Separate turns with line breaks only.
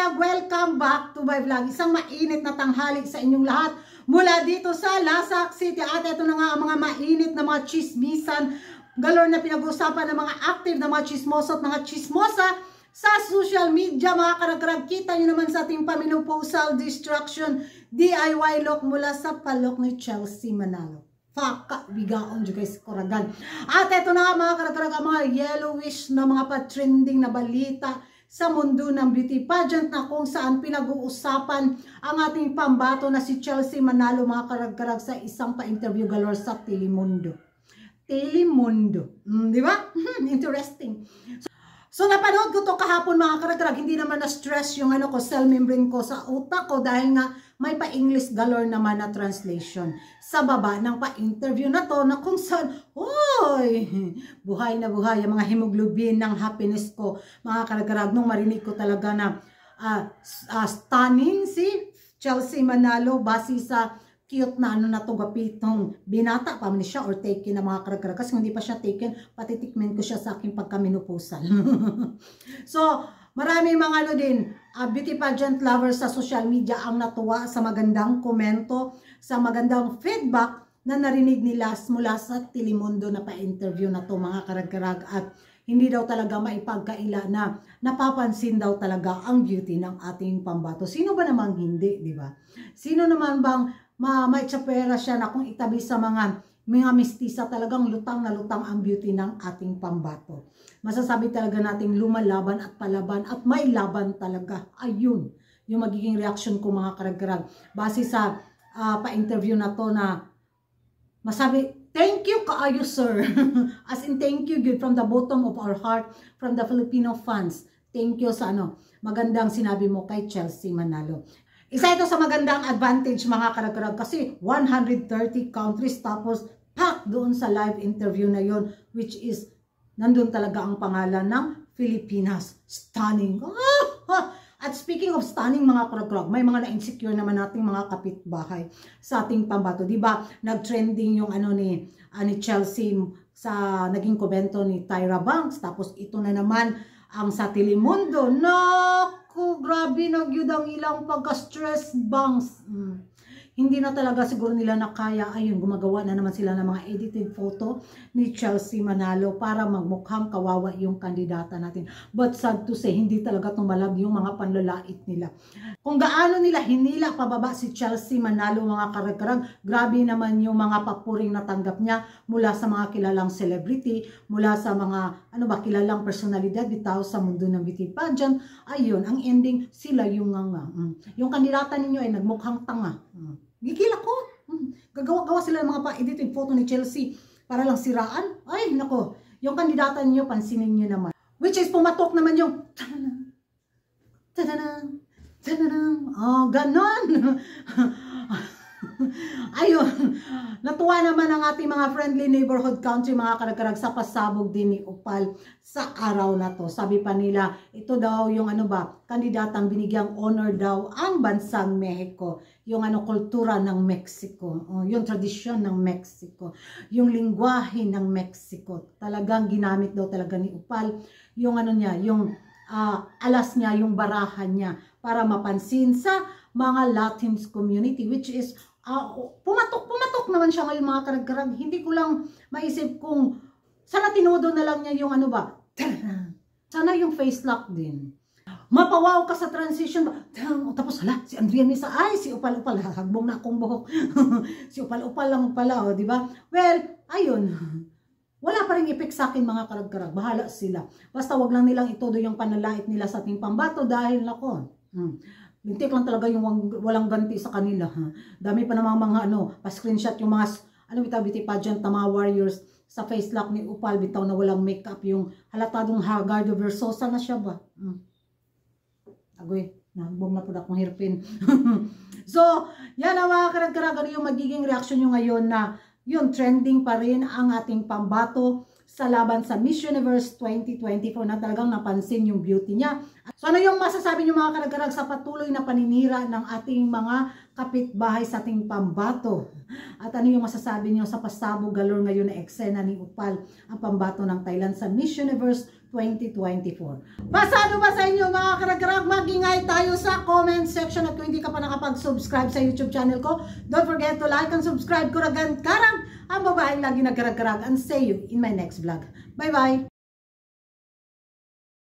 karag, welcome back to my vlog. Isang mainit na tanghali sa inyong lahat mula dito sa Lasak City. At ito na nga ang mga mainit na mga chismisan, galor na pinag-usapan ng mga active na mga chismoso at mga chismosa sa social media. Mga karag, kita nyo naman sa ating pamenopausal destruction DIY look mula sa palok ni Chelsea Manalo. Faka, bigaon dyan guys, koragan. At ito na nga mga karag, mga yellowish na mga pa-trending na balita sa mundo ng beauty pageant na kung saan pinag-uusapan ang ating pambato na si Chelsea Manalo, mga karag-karag, sa isang pa-interview galore sa Telemundo. Telemundo. Di ba? Interesting. So napanood ko to kahapon mga karag-karag, hindi naman na-stress yung ano ko, cell membrane ko sa utak ko dahil nga may pa-English galore naman na translation sa baba ng pa-interview na to na kung saan, oy, buhay na buhay ang mga hemoglobin ng happiness ko mga karag-karag nung marinig ko talaga na stunning si Chelsea Manalo base sa cute na ano na to, gapitong binata pa man siya or taken na mga karag-karag. Kasi hindi pa siya taken, patitikmin ko siya sa aking pagkamenopausal. So, maraming mga ano din, beauty pageant lovers sa social media ang natuwa sa magandang komento, sa magandang feedback na narinig nila mula sa Telemundo na pa-interview na to mga karag-karag. At hindi daw talaga maipagkaila na napapansin daw talaga ang beauty ng ating pambato. Sino ba namang hindi, di ba? Sino naman bang may tsapera siya na kung itabi sa mga mistisa, talagang lutang na lutang ang beauty ng ating pambato. Masasabi talaga nating lumalaban at palaban at may laban talaga. Ayun, yung magiging reaction ko mga karag-karag. Base sa pa-interview na to na masabi, thank you kaayo sir. As in thank you good from the bottom of our heart, from the Filipino fans. Thank you sa magandang sinabi mo kay Chelsea Manalo. Isa ito sa magandang advantage mga karag-karag kasi 130 countries tapos pack doon sa live interview na yon, which is nandun talaga ang pangalan ng Pilipinas. Stunning. At speaking of stunning mga karag-karag, may mga na-insecure naman nating mga kapitbahay sa ating pambato. Diba nag-trending yung ni Chelsea sa naging komento ni Tyra Banks, tapos ito na naman ang sa Telemundo. Naku, grabe nagyud ang ilang pagka-stress bangs. Hindi na talaga siguro nila nakaya. Ayun, gumagawa na naman sila ng mga edited photo ni Chelsea Manalo para magmukhang kawawa yung kandidata natin. But sad to say, hindi talaga tumalag yung mga panlalait nila. Kung gaano nila hinila pababa si Chelsea Manalo mga karag-karag, grabe naman yung mga papuring natanggap niya mula sa mga kilalang celebrity, mula sa mga kilalang personalidad bitaw sa mundo ng beauty pageant. Ayun, ang ending, sila yung yung kandidata ninyo ay nagmukhang tanga. Gigil ako. Gagawa-gawa sila ng mga pa-edited photo ni Chelsea para lang siraan. Ay, nako. Yung kandidata niyo, pansinin niyo naman. Which is, pumatok naman yung tadadang, tadadang. Oh, ganon. Ayun. Natuwa naman ang ating mga friendly neighborhood country, mga karag-karag, sa pasabog din ni Upal sa araw na to. Sabi pa nila, ito daw yung kandidatang binigyang honor daw ang bansang Mexico. Yung kultura ng Mexico, yung tradisyon ng Mexico, yung lingwahe ng Mexico. Talagang ginamit daw talaga ni Upal yung niya, yung alas niya, yung barahan niya para mapansin sa mga Latins community, which is pumatok naman siya ngayon mga karag-karag. Hindi ko lang maisip kung sana tinodo na lang niya yung sana yung face lock din. Mapawaw ka sa transition. Tapos si Andrea Misa, ay si Upal-Upal, hagbong na akong buhok. Si Upal-Upal lang pala, di ba? Well, ayun. Wala pa rin effect sa akin mga karag-karag. Bahala sila. Basta wag lang nilang itodo yung panlalait nila sa ating pambato dahil nako. Lintik lang talaga yung walang ganti sa kanila. Dami pa namang mga pa-screenshot yung mga beauty pageant na mga warriors sa face lock ni Upal, bitaw na walang makeup, yung halatadong Hagardo Versosa na siya ba? Agoy, nagbong na po akong hirpin. So, yan ang mga karag-karag, yung magiging reaction nyo ngayon na yun, trending pa rin ang ating pambato sa laban sa Miss Universe 2024 na talagang napansin yung beauty niya. So ano yung masasabi niyo mga karag-karag sa patuloy na paninira ng ating mga kapitbahay sa ating pambato? At ano yung masasabi niyo sa pasabog galore ngayon na eksena ni Upal, ang pambato ng Thailand sa Miss Universe 2024? Pasado ba sa inyo mga karag-karag? Mag-ingay tayo sa comment section at kung hindi ka pa nakapag-subscribe sa YouTube channel ko, don't forget to like and subscribe. Kuragan karang ang babaeng lagi nagkarag-karag. And see you in my next vlog. Bye-bye!